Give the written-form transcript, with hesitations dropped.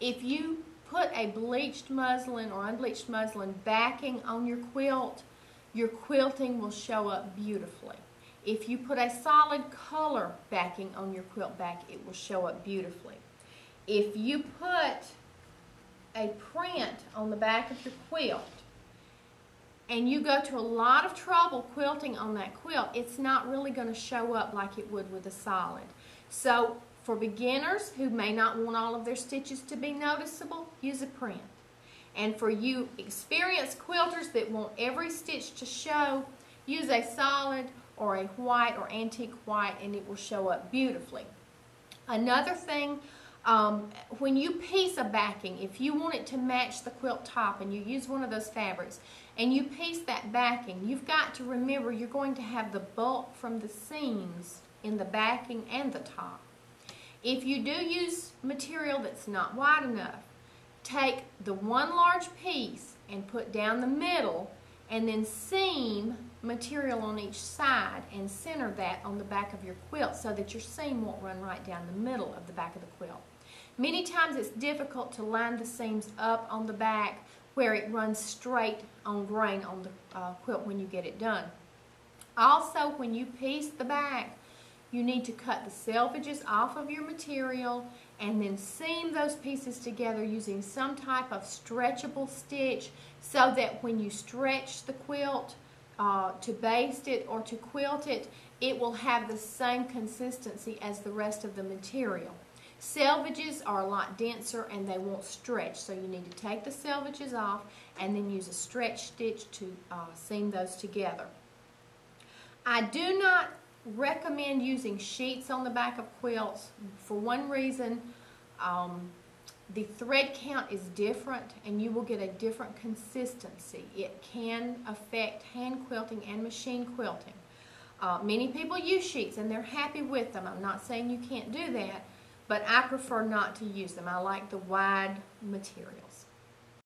If you put a bleached muslin or unbleached muslin backing on your quilting will show up beautifully. If you put a solid color backing on your quilt back, it will show up beautifully. If you put a print on the back of the quilt and you go to a lot of trouble quilting on that quilt, it's not really going to show up like it would with a solid. So for beginners who may not want all of their stitches to be noticeable, use a print. And for you experienced quilters that want every stitch to show, use a solid or a white or antique white, and it will show up beautifully. Another thing, when you piece a backing, if you want it to match the quilt top and you use one of those fabrics and you piece that backing, you've got to remember you're going to have the bulk from the seams in the backing and the top. If you do use material that's not wide enough, take the one large piece and put down the middle and then seam material on each side and center that on the back of your quilt so that your seam won't run right down the middle of the back of the quilt. Many times it's difficult to line the seams up on the back where it runs straight on grain on the quilt when you get it done. Also, when you piece the back, you need to cut the selvages off of your material and then seam those pieces together using some type of stretchable stitch so that when you stretch the quilt to baste it or to quilt it, it will have the same consistency as the rest of the material. Selvages are a lot denser and they won't stretch, so you need to take the selvages off and then use a stretch stitch to seam those together. I do not recommend using sheets on the back of quilts for one reason. The thread count is different and you will get a different consistency. It can affect hand quilting and machine quilting. Many people use sheets and they're happy with them. I'm not saying you can't do that, but I prefer not to use them. I like the wide materials.